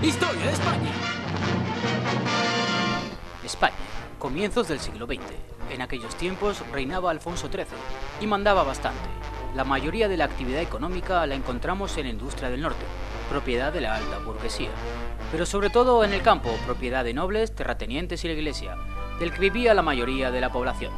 Historia de España. España, comienzos del siglo XX. En aquellos tiempos reinaba Alfonso XIII y mandaba bastante. La mayoría de la actividad económica la encontramos en la industria del norte, propiedad de la alta burguesía. Pero sobre todo en el campo, propiedad de nobles, terratenientes y la iglesia, del que vivía la mayoría de la población.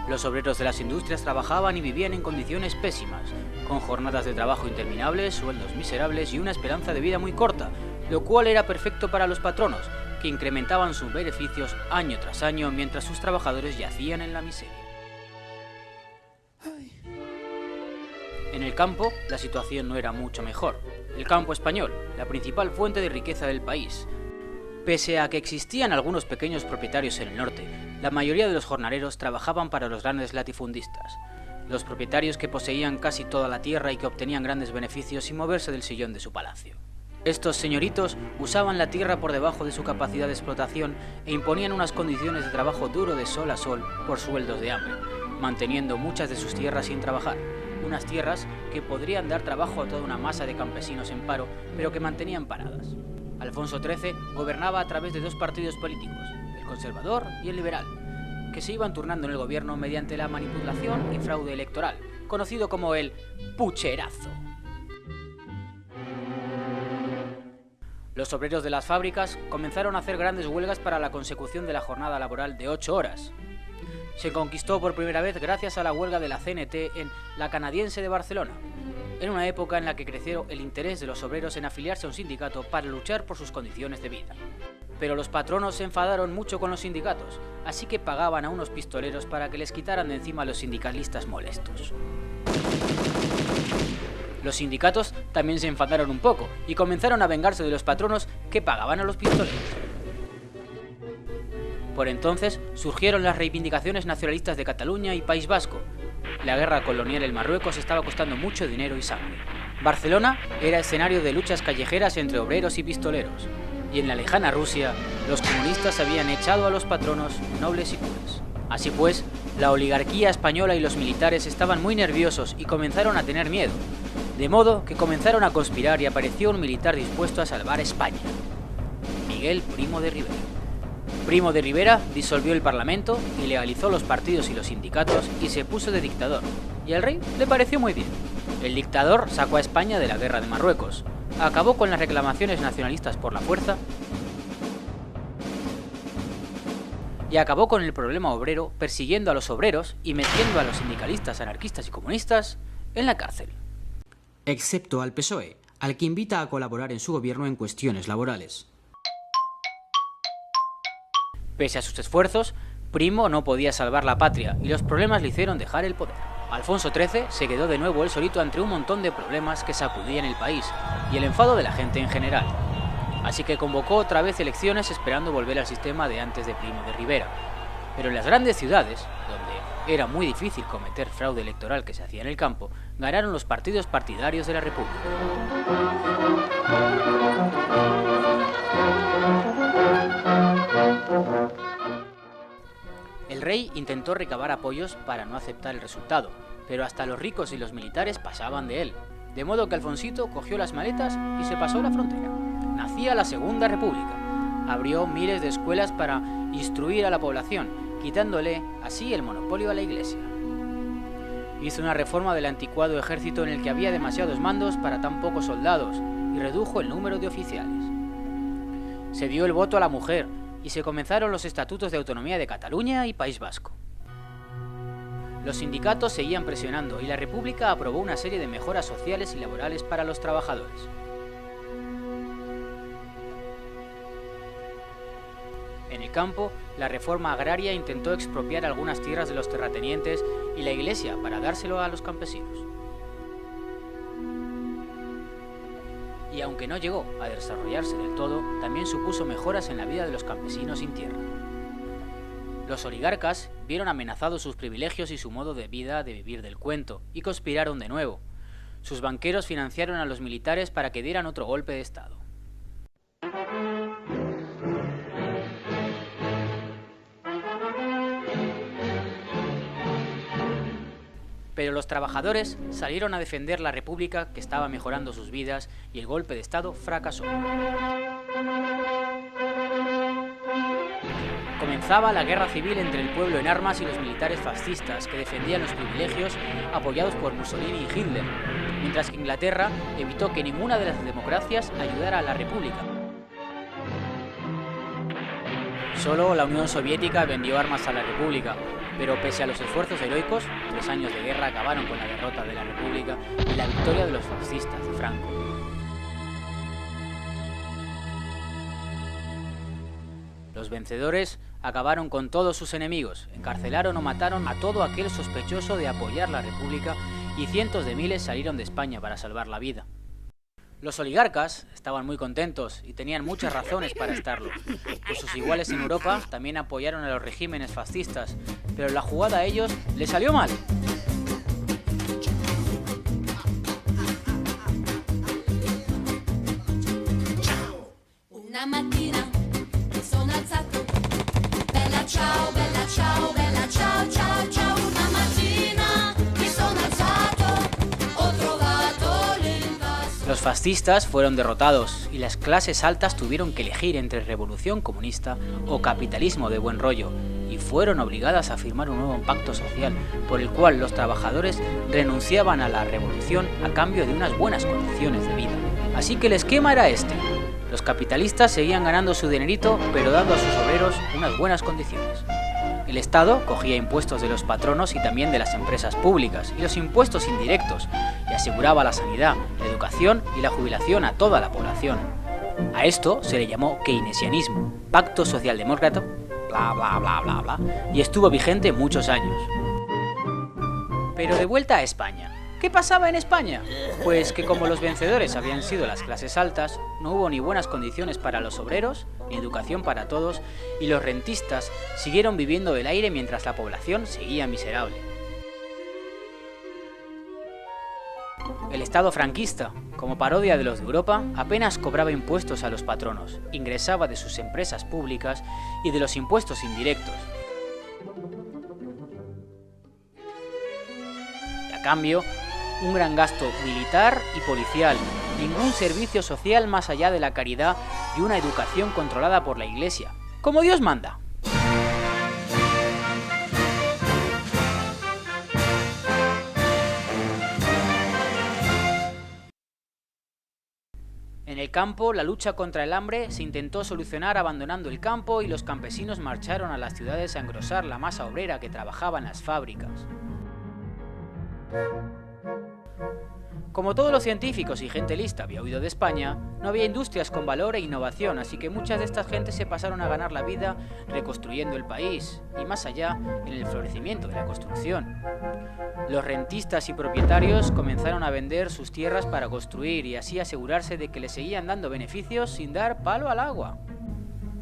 Los obreros de las industrias trabajaban y vivían en condiciones pésimas, con jornadas de trabajo interminables, sueldos miserables y una esperanza de vida muy corta, lo cual era perfecto para los patronos, que incrementaban sus beneficios año tras año mientras sus trabajadores yacían en la miseria. En el campo, la situación no era mucho mejor. El campo español, la principal fuente de riqueza del país. Pese a que existían algunos pequeños propietarios en el norte, la mayoría de los jornaleros trabajaban para los grandes latifundistas, los propietarios que poseían casi toda la tierra y que obtenían grandes beneficios sin moverse del sillón de su palacio. Estos señoritos usaban la tierra por debajo de su capacidad de explotación e imponían unas condiciones de trabajo duro de sol a sol por sueldos de hambre, manteniendo muchas de sus tierras sin trabajar, unas tierras que podrían dar trabajo a toda una masa de campesinos en paro, pero que mantenían paradas. Alfonso XIII gobernaba a través de dos partidos políticos, el conservador y el liberal, que se iban turnando en el gobierno mediante la manipulación y fraude electoral, conocido como el pucherazo. Los obreros de las fábricas comenzaron a hacer grandes huelgas para la consecución de la jornada laboral de 8 horas. Se conquistó por primera vez gracias a la huelga de la CNT en la Canadiense de Barcelona, en una época en la que creció el interés de los obreros en afiliarse a un sindicato para luchar por sus condiciones de vida. Pero los patronos se enfadaron mucho con los sindicatos, así que pagaban a unos pistoleros para que les quitaran de encima a los sindicalistas molestos. Los sindicatos también se enfadaron un poco y comenzaron a vengarse de los patronos que pagaban a los pistoleros. Por entonces surgieron las reivindicaciones nacionalistas de Cataluña y País Vasco. La guerra colonial en Marruecos estaba costando mucho dinero y sangre. Barcelona era escenario de luchas callejeras entre obreros y pistoleros. Y en la lejana Rusia, los comunistas habían echado a los patronos, nobles y curas. Así pues, la oligarquía española y los militares estaban muy nerviosos y comenzaron a tener miedo. De modo que comenzaron a conspirar y apareció un militar dispuesto a salvar a España. Miguel Primo de Rivera. Primo de Rivera disolvió el Parlamento, ilegalizó los partidos y los sindicatos y se puso de dictador. Y al rey le pareció muy bien. El dictador sacó a España de la guerra de Marruecos, acabó con las reclamaciones nacionalistas por la fuerza y acabó con el problema obrero persiguiendo a los obreros y metiendo a los sindicalistas, anarquistas y comunistas en la cárcel. Excepto al PSOE, al que invita a colaborar en su gobierno en cuestiones laborales. Pese a sus esfuerzos, Primo no podía salvar la patria y los problemas le hicieron dejar el poder. Alfonso XIII se quedó de nuevo él solito ante un montón de problemas que sacudían el país y el enfado de la gente en general. Así que convocó otra vez elecciones esperando volver al sistema de antes de Primo de Rivera. Pero en las grandes ciudades, donde era muy difícil cometer fraude electoral que se hacía en el campo, ganaron los partidos partidarios de la República. El rey intentó recabar apoyos para no aceptar el resultado, pero hasta los ricos y los militares pasaban de él, de modo que Alfonsito cogió las maletas y se pasó la frontera. Nacía la Segunda República. Abrió miles de escuelas para instruir a la población, quitándole así el monopolio a la iglesia. Hizo una reforma del anticuado ejército en el que había demasiados mandos para tan pocos soldados y redujo el número de oficiales. Se dio el voto a la mujer y se comenzaron los estatutos de autonomía de Cataluña y País Vasco. Los sindicatos seguían presionando y la República aprobó una serie de mejoras sociales y laborales para los trabajadores. En el campo, la reforma agraria intentó expropiar algunas tierras de los terratenientes y la iglesia para dárselo a los campesinos. Y aunque no llegó a desarrollarse del todo, también supuso mejoras en la vida de los campesinos sin tierra. Los oligarcas vieron amenazados sus privilegios y su modo de vida de vivir del cuento, y conspiraron de nuevo. Sus banqueros financiaron a los militares para que dieran otro golpe de estado. Pero los trabajadores salieron a defender la República, que estaba mejorando sus vidas, y el golpe de Estado fracasó. Comenzaba la guerra civil entre el pueblo en armas y los militares fascistas, que defendían los privilegios apoyados por Mussolini y Hitler, mientras que Inglaterra evitó que ninguna de las democracias ayudara a la República. Solo la Unión Soviética vendió armas a la República, pero pese a los esfuerzos heroicos, 3 años de guerra acabaron con la derrota de la República y la victoria de los fascistas de Franco. Los vencedores acabaron con todos sus enemigos, encarcelaron o mataron a todo aquel sospechoso de apoyar la República y cientos de miles salieron de España para salvar la vida. Los oligarcas estaban muy contentos y tenían muchas razones para estarlo, pues sus iguales en Europa también apoyaron a los regímenes fascistas, pero la jugada a ellos les salió mal. Una mattina mi sono alzato, bella ciao, bella ciao, bella ciao, ciao, ciao. Una mattina mi sono alzato, ho trovato l'invaso. Los fascistas fueron derrotados y las clases altas tuvieron que elegir entre revolución comunista o capitalismo de buen rollo, y fueron obligadas a firmar un nuevo pacto social por el cual los trabajadores renunciaban a la revolución a cambio de unas buenas condiciones de vida. Así que el esquema era este. Los capitalistas seguían ganando su dinerito, pero dando a sus obreros unas buenas condiciones. El Estado cogía impuestos de los patronos y también de las empresas públicas, y los impuestos indirectos, y aseguraba la sanidad, la educación y la jubilación a toda la población. A esto se le llamó keynesianismo, pacto socialdemócrata, bla bla bla bla bla, y estuvo vigente muchos años. Pero de vuelta a España. ¿Qué pasaba en España? Pues que como los vencedores habían sido las clases altas, no hubo ni buenas condiciones para los obreros, ni educación para todos, y los rentistas siguieron viviendo del aire mientras la población seguía miserable. El Estado franquista, como parodia de los de Europa, apenas cobraba impuestos a los patronos, ingresaba de sus empresas públicas y de los impuestos indirectos. Y a cambio, un gran gasto militar y policial, ningún servicio social más allá de la caridad y una educación controlada por la Iglesia, como Dios manda. En el campo, la lucha contra el hambre se intentó solucionar abandonando el campo y los campesinos marcharon a las ciudades a engrosar la masa obrera que trabajaba en las fábricas. Como todos los científicos y gente lista había huido de España, no había industrias con valor e innovación, así que muchas de estas gentes se pasaron a ganar la vida reconstruyendo el país, y más allá, en el florecimiento de la construcción. Los rentistas y propietarios comenzaron a vender sus tierras para construir y así asegurarse de que les seguían dando beneficios sin dar palo al agua.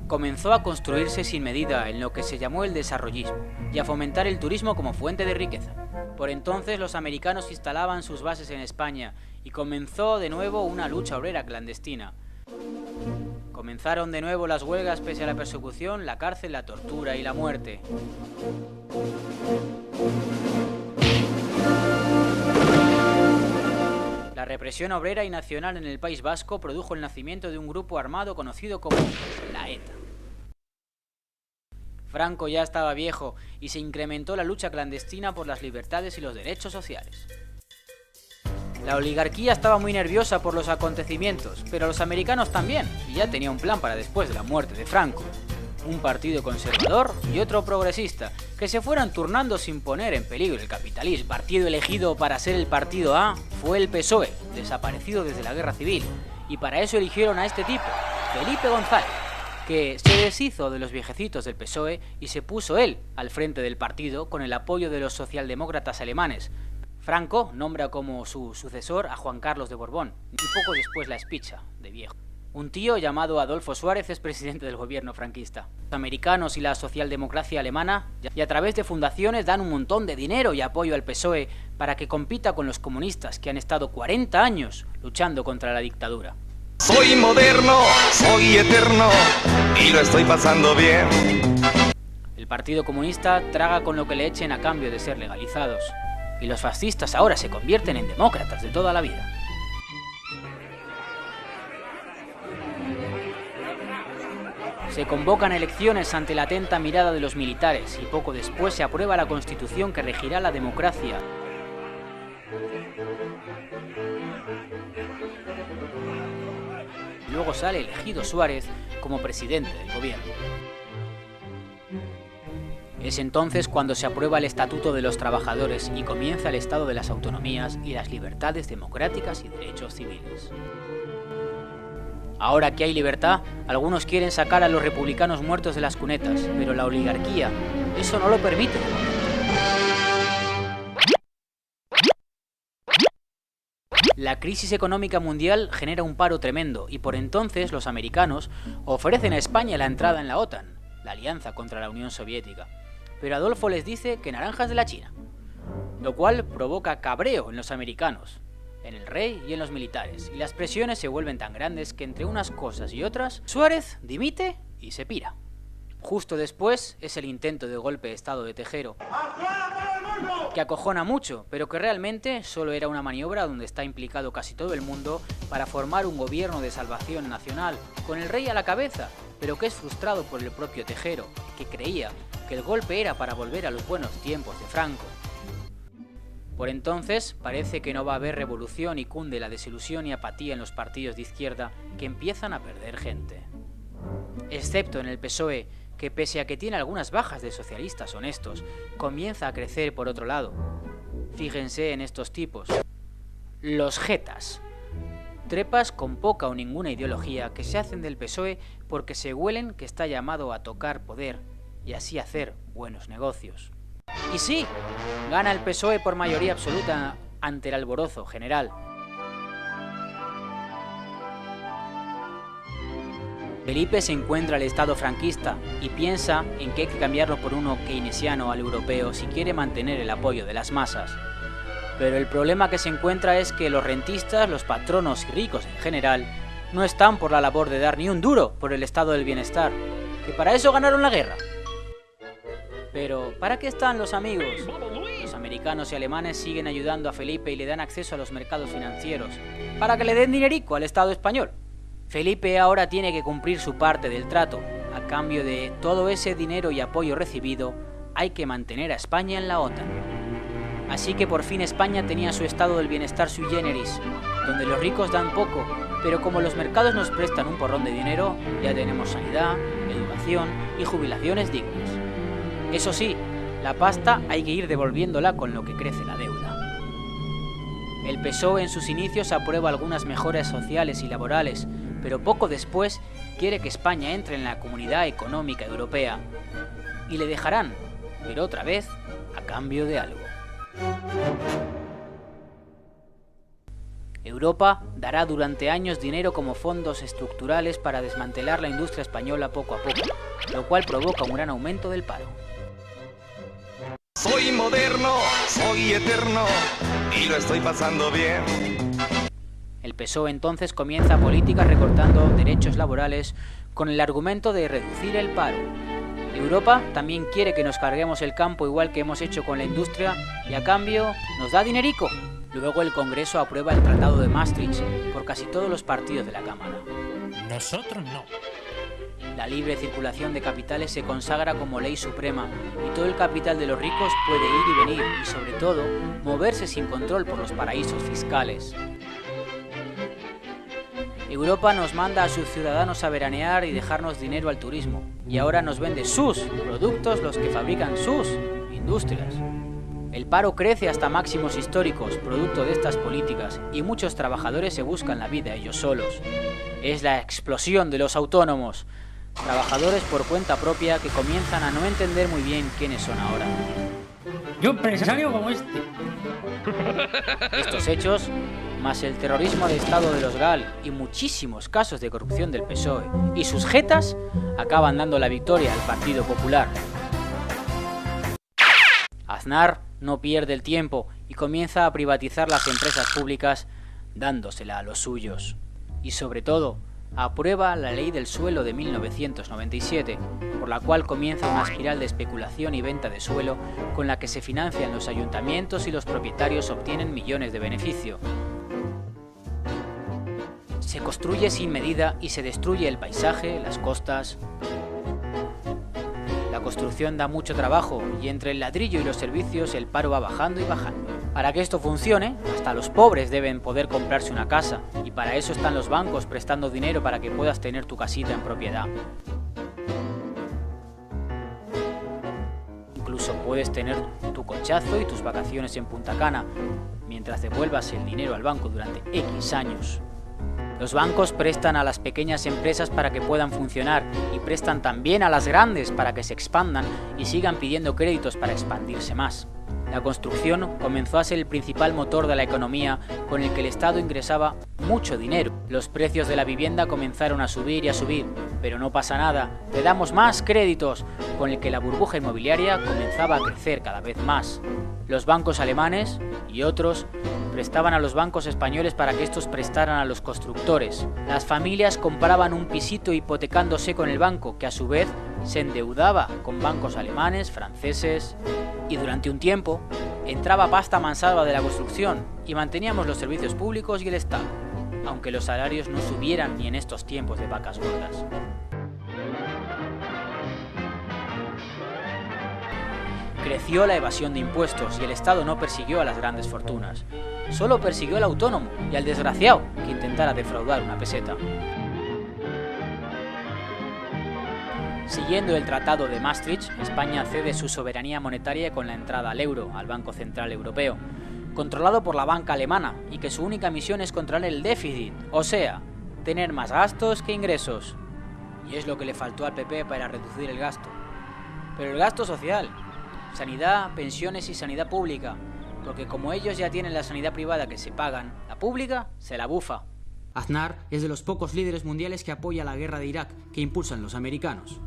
Comenzó a construirse sin medida en lo que se llamó el desarrollismo y a fomentar el turismo como fuente de riqueza. Por entonces los americanos instalaban sus bases en España y comenzó de nuevo una lucha obrera clandestina. Comenzaron de nuevo las huelgas pese a la persecución, la cárcel, la tortura y la muerte. La represión obrera y nacional en el País Vasco produjo el nacimiento de un grupo armado conocido como la ETA. Franco ya estaba viejo y se incrementó la lucha clandestina por las libertades y los derechos sociales. La oligarquía estaba muy nerviosa por los acontecimientos, pero los americanos también, y ya tenía un plan para después de la muerte de Franco. Un partido conservador y otro progresista, que se fueran turnando sin poner en peligro el capitalismo. El partido elegido para ser el partido A fue el PSOE, desaparecido desde la Guerra Civil, y para eso eligieron a este tipo, Felipe González, que se deshizo de los viejecitos del PSOE y se puso él al frente del partido con el apoyo de los socialdemócratas alemanes. Franco nombra como su sucesor a Juan Carlos de Borbón, y poco después la espicha de viejo. Un tío llamado Adolfo Suárez es presidente del gobierno franquista. Los americanos y la socialdemocracia alemana, y a través de fundaciones, dan un montón de dinero y apoyo al PSOE para que compita con los comunistas que han estado 40 años luchando contra la dictadura. Soy moderno, soy eterno y lo estoy pasando bien. El Partido Comunista traga con lo que le echen a cambio de ser legalizados. y los fascistas ahora se convierten en demócratas de toda la vida. Se convocan elecciones ante la atenta mirada de los militares y poco después se aprueba la Constitución que regirá la democracia. Luego sale elegido Suárez como presidente del gobierno. Es entonces cuando se aprueba el Estatuto de los Trabajadores y comienza el Estado de las Autonomías y las libertades democráticas y derechos civiles. Ahora que hay libertad, algunos quieren sacar a los republicanos muertos de las cunetas, pero la oligarquía eso no lo permite. La crisis económica mundial genera un paro tremendo y por entonces los americanos ofrecen a España la entrada en la OTAN, la alianza contra la Unión Soviética. Pero Adolfo les dice que naranjas de la China, lo cual provoca cabreo en los americanos, en el rey y en los militares, y las presiones se vuelven tan grandes que entre unas cosas y otras, Suárez dimite y se pira. Justo después es el intento de golpe de estado de Tejero, que acojona mucho, pero que realmente solo era una maniobra donde está implicado casi todo el mundo para formar un gobierno de salvación nacional, con el rey a la cabeza, pero que es frustrado por el propio Tejero, que creía que el golpe era para volver a los buenos tiempos de Franco. Por entonces parece que no va a haber revolución y cunde la desilusión y apatía en los partidos de izquierda que empiezan a perder gente. Excepto en el PSOE, que pese a que tiene algunas bajas de socialistas honestos, comienza a crecer por otro lado. Fíjense en estos tipos. Los jetas. Trepas con poca o ninguna ideología que se hacen del PSOE porque se huelen que está llamado a tocar poder y así hacer buenos negocios. Y sí, gana el PSOE por mayoría absoluta ante el alborozo general. Felipe se encuentra el Estado franquista y piensa en que hay que cambiarlo por uno keynesiano al europeo si quiere mantener el apoyo de las masas. Pero el problema que se encuentra es que los rentistas, los patronos y ricos en general, no están por la labor de dar ni un duro por el estado del bienestar, que para eso ganaron la guerra. Pero, ¿para qué están los amigos? Los americanos y alemanes siguen ayudando a Felipe y le dan acceso a los mercados financieros, para que le den dinerico al Estado español. Felipe ahora tiene que cumplir su parte del trato. A cambio de todo ese dinero y apoyo recibido, hay que mantener a España en la OTAN. Así que por fin España tenía su estado del bienestar sui generis, donde los ricos dan poco, pero como los mercados nos prestan un porrón de dinero, ya tenemos sanidad, educación y jubilaciones dignas. Eso sí, la pasta hay que ir devolviéndola con lo que crece la deuda. El PSOE en sus inicios aprueba algunas mejoras sociales y laborales, pero poco después quiere que España entre en la Comunidad Económica Europea. Y le dejarán, pero otra vez, a cambio de algo. Europa dará durante años dinero como fondos estructurales para desmantelar la industria española poco a poco, lo cual provoca un gran aumento del paro. Soy moderno, soy eterno y lo estoy pasando bien. El PSOE entonces comienza políticas recortando derechos laborales con el argumento de reducir el paro. Europa también quiere que nos carguemos el campo igual que hemos hecho con la industria y a cambio nos da dinerico. Luego el Congreso aprueba el Tratado de Maastricht por casi todos los partidos de la Cámara. Nosotros no. La libre circulación de capitales se consagra como ley suprema y todo el capital de los ricos puede ir y venir y sobre todo moverse sin control por los paraísos fiscales. Europa nos manda a sus ciudadanos a veranear y dejarnos dinero al turismo y ahora nos vende sus productos los que fabrican sus industrias. El paro crece hasta máximos históricos producto de estas políticas y muchos trabajadores se buscan la vida ellos solos. Es la explosión de los autónomos. Trabajadores por cuenta propia que comienzan a no entender muy bien quiénes son ahora. Yo empresario como este. Estos hechos, más el terrorismo de Estado de los GAL y muchísimos casos de corrupción del PSOE y sus jetas, acaban dando la victoria al Partido Popular. Aznar no pierde el tiempo y comienza a privatizar las empresas públicas dándosela a los suyos. Y sobre todo, aprueba la Ley del Suelo de 1997, por la cual comienza una espiral de especulación y venta de suelo con la que se financian los ayuntamientos y los propietarios obtienen millones de beneficio. Se construye sin medida y se destruye el paisaje, las costas. La construcción da mucho trabajo y entre el ladrillo y los servicios el paro va bajando y bajando. Para que esto funcione, hasta los pobres deben poder comprarse una casa y para eso están los bancos prestando dinero para que puedas tener tu casita en propiedad. Incluso puedes tener tu cochazo y tus vacaciones en Punta Cana mientras devuelvas el dinero al banco durante X años. Los bancos prestan a las pequeñas empresas para que puedan funcionar y prestan también a las grandes para que se expandan y sigan pidiendo créditos para expandirse más. La construcción comenzó a ser el principal motor de la economía con el que el Estado ingresaba mucho dinero. Los precios de la vivienda comenzaron a subir y a subir, pero no pasa nada, te damos más créditos, con el que la burbuja inmobiliaria comenzaba a crecer cada vez más. Los bancos alemanes y otros prestaban a los bancos españoles para que estos prestaran a los constructores. Las familias compraban un pisito hipotecándose con el banco, que a su vez se endeudaba con bancos alemanes, franceses, y durante un tiempo entraba pasta mansada de la construcción y manteníamos los servicios públicos y el Estado, aunque los salarios no subieran ni en estos tiempos de vacas gordas. Creció la evasión de impuestos y el Estado no persiguió a las grandes fortunas. Solo persiguió al autónomo y al desgraciado que intentara defraudar una peseta. Siguiendo el Tratado de Maastricht, España cede su soberanía monetaria con la entrada al euro, al Banco Central Europeo, controlado por la banca alemana y que su única misión es controlar el déficit, o sea, tener más gastos que ingresos. Y es lo que le faltó al PP para reducir el gasto. Pero el gasto social, sanidad, pensiones y sanidad pública, porque como ellos ya tienen la sanidad privada que se pagan, la pública se la bufa. Aznar es de los pocos líderes mundiales que apoya la guerra de Irak que impulsan los americanos.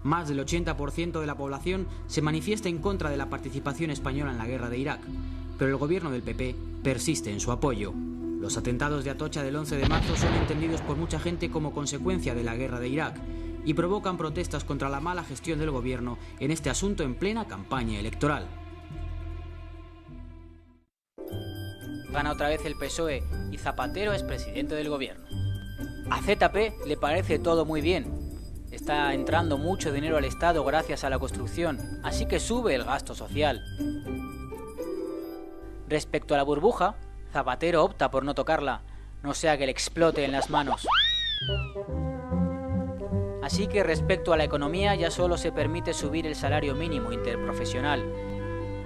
Más del 80% de la población se manifiesta en contra de la participación española en la guerra de Irak, pero el gobierno del PP persiste en su apoyo. Los atentados de Atocha del 11 de marzo son entendidos por mucha gente como consecuencia de la guerra de Irak y provocan protestas contra la mala gestión del gobierno en este asunto en plena campaña electoral. Gana otra vez el PSOE y Zapatero es presidente del gobierno. A ZP le parece todo muy bien. Está entrando mucho dinero al Estado gracias a la construcción, así que sube el gasto social. Respecto a la burbuja, Zapatero opta por no tocarla, no sea que le explote en las manos. Así que respecto a la economía ya solo se permite subir el salario mínimo interprofesional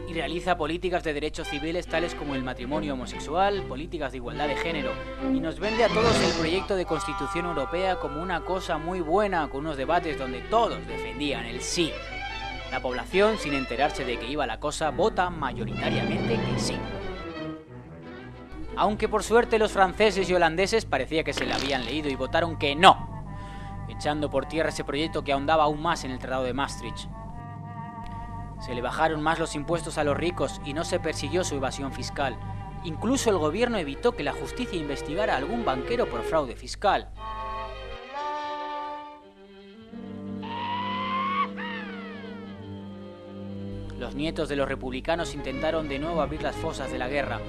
y realiza políticas de derechos civiles tales como el matrimonio homosexual, políticas de igualdad de género, y nos vende a todos el proyecto de Constitución Europea como una cosa muy buena, con unos debates donde todos defendían el sí. La población, sin enterarse de que iba la cosa, vota mayoritariamente que sí. Aunque por suerte los franceses y holandeses parecía que se la habían leído y votaron que no, echando por tierra ese proyecto que ahondaba aún más en el Tratado de Maastricht. Se le bajaron más los impuestos a los ricos y no se persiguió su evasión fiscal. Incluso el gobierno evitó que la justicia investigara a algún banquero por fraude fiscal. Los nietos de los republicanos intentaron de nuevo abrir las fosas de la guerra,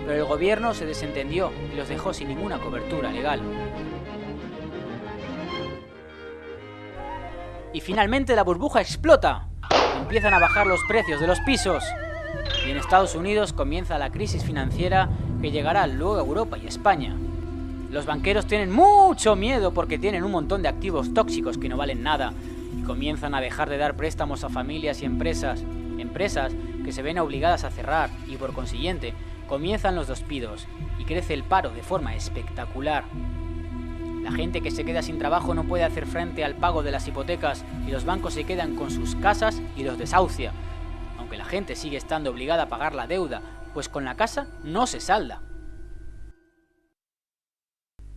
pero el gobierno se desentendió y los dejó sin ninguna cobertura legal. Y finalmente la burbuja explota. Empiezan a bajar los precios de los pisos. Y en Estados Unidos comienza la crisis financiera que llegará luego a Europa y España. Los banqueros tienen mucho miedo porque tienen un montón de activos tóxicos que no valen nada y comienzan a dejar de dar préstamos a familias y empresas que se ven obligadas a cerrar y por consiguiente comienzan los despidos y crece el paro de forma espectacular. La gente que se queda sin trabajo no puede hacer frente al pago de las hipotecas y los bancos se quedan con sus casas y los desahucia, aunque la gente sigue estando obligada a pagar la deuda, pues con la casa no se salda.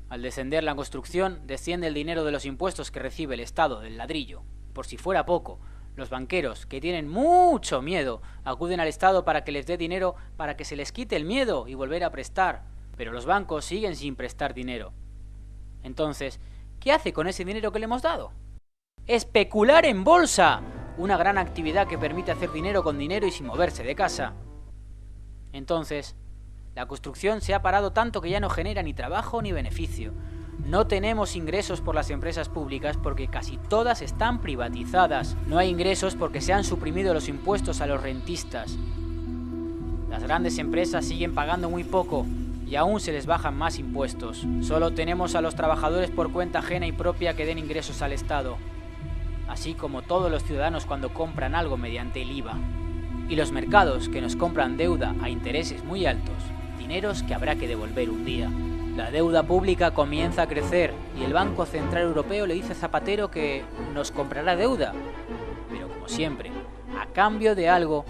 Al descender la construcción, desciende el dinero de los impuestos que recibe el Estado del ladrillo. Por si fuera poco, los banqueros, que tienen mucho miedo, acuden al Estado para que les dé dinero para que se les quite el miedo y volver a prestar, pero los bancos siguen sin prestar dinero. Entonces, ¿qué hace con ese dinero que le hemos dado? ¡Especular en bolsa! Una gran actividad que permite hacer dinero con dinero y sin moverse de casa. Entonces, la construcción se ha parado tanto que ya no genera ni trabajo ni beneficio. No tenemos ingresos por las empresas públicas porque casi todas están privatizadas. No hay ingresos porque se han suprimido los impuestos a los rentistas. Las grandes empresas siguen pagando muy poco y aún se les bajan más impuestos. Solo tenemos a los trabajadores por cuenta ajena y propia que den ingresos al Estado, así como todos los ciudadanos cuando compran algo mediante el IVA. Y los mercados que nos compran deuda a intereses muy altos, dineros que habrá que devolver un día. La deuda pública comienza a crecer y el Banco Central Europeo le dice a Zapatero que nos comprará deuda, pero como siempre, a cambio de algo,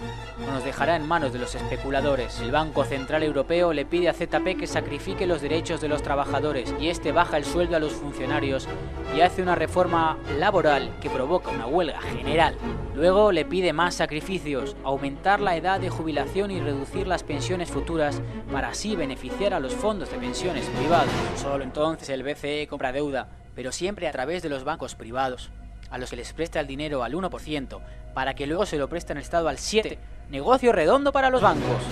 nos dejará en manos de los especuladores. El Banco Central Europeo le pide a ZP que sacrifique los derechos de los trabajadores y este baja el sueldo a los funcionarios y hace una reforma laboral que provoca una huelga general. Luego le pide más sacrificios, aumentar la edad de jubilación y reducir las pensiones futuras para así beneficiar a los fondos de pensiones privados. Solo entonces el BCE compra deuda, pero siempre a través de los bancos privados, a los que les presta el dinero al 1%, para que luego se lo presten al Estado al 7%. Negocio redondo para los bancos.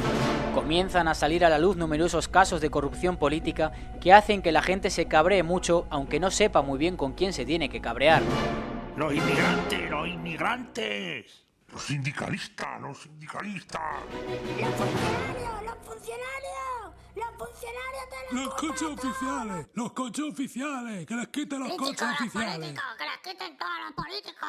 Comienzan a salir a la luz numerosos casos de corrupción política que hacen que la gente se cabree mucho, aunque no sepa muy bien con quién se tiene que cabrear. ¡Los inmigrantes, los inmigrantes! Los sindicalistas, los sindicalistas. ¡Los funcionarios, los funcionarios! ¡Los funcionarios de Los coches oficiales, los coches oficiales, que les quiten los coches oficiales. ¡Que les quiten todos los políticos!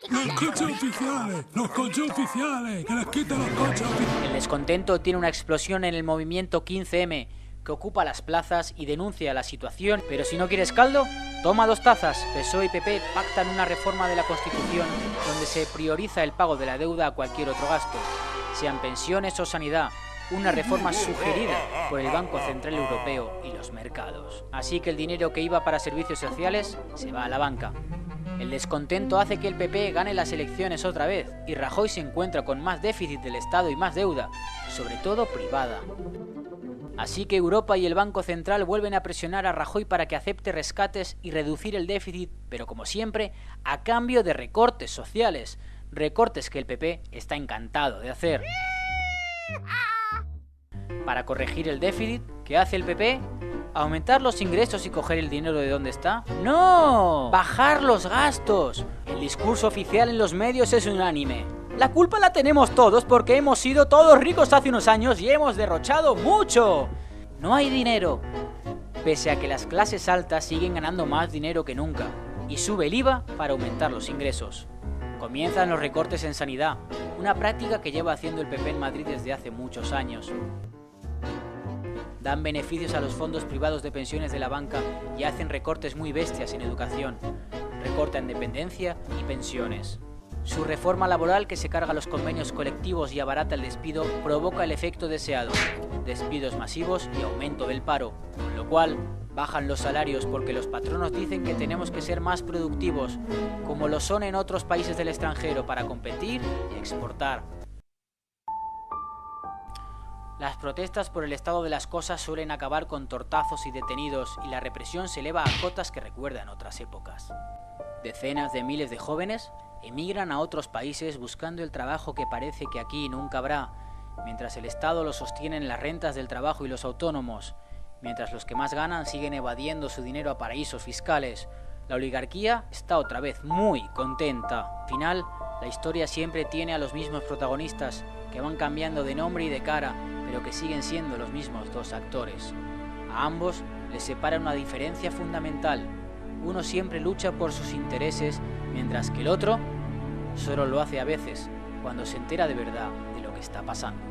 Los coches oficiales, los coches oficiales, que les quiten los coches oficiales. El descontento tiene una explosión en el movimiento 15M, que ocupa las plazas y denuncia la situación. Pero si no quieres caldo, toma 2 tazas. PSOE y PP pactan una reforma de la Constitución donde se prioriza el pago de la deuda a cualquier otro gasto, sean pensiones o sanidad. Una reforma sugerida por el Banco Central Europeo y los mercados. Así que el dinero que iba para servicios sociales se va a la banca. El descontento hace que el PP gane las elecciones otra vez y Rajoy se encuentra con más déficit del Estado y más deuda, sobre todo privada. Así que Europa y el Banco Central vuelven a presionar a Rajoy para que acepte rescates y reducir el déficit, pero como siempre, a cambio de recortes sociales. Recortes que el PP está encantado de hacer. Para corregir el déficit, ¿qué hace el PP? ¿Aumentar los ingresos y coger el dinero de donde está? ¡No! ¡Bajar los gastos! El discurso oficial en los medios es unánime. La culpa la tenemos todos porque hemos sido todos ricos hace unos años y hemos derrochado mucho. No hay dinero, pese a que las clases altas siguen ganando más dinero que nunca, y sube el IVA para aumentar los ingresos. Comienzan los recortes en sanidad, una práctica que lleva haciendo el PP en Madrid desde hace muchos años. Dan beneficios a los fondos privados de pensiones de la banca y hacen recortes muy bestias en educación. Recortan dependencia y pensiones. Su reforma laboral, que se carga los convenios colectivos y abarata el despido, provoca el efecto deseado: despidos masivos y aumento del paro, con lo cual bajan los salarios porque los patronos dicen que tenemos que ser más productivos, como lo son en otros países del extranjero, para competir y exportar. Las protestas por el estado de las cosas suelen acabar con tortazos y detenidos, y la represión se eleva a cotas que recuerdan otras épocas. Decenas de miles de jóvenes emigran a otros países buscando el trabajo que parece que aquí nunca habrá, mientras el Estado lo sostienen las rentas del trabajo y los autónomos, mientras los que más ganan siguen evadiendo su dinero a paraísos fiscales. La oligarquía está otra vez muy contenta. Al final, la historia siempre tiene a los mismos protagonistas, que van cambiando de nombre y de cara, pero que siguen siendo los mismos 2 actores. A ambos les separa una diferencia fundamental. Uno siempre lucha por sus intereses, mientras que el otro solo lo hace a veces, cuando se entera de verdad de lo que está pasando.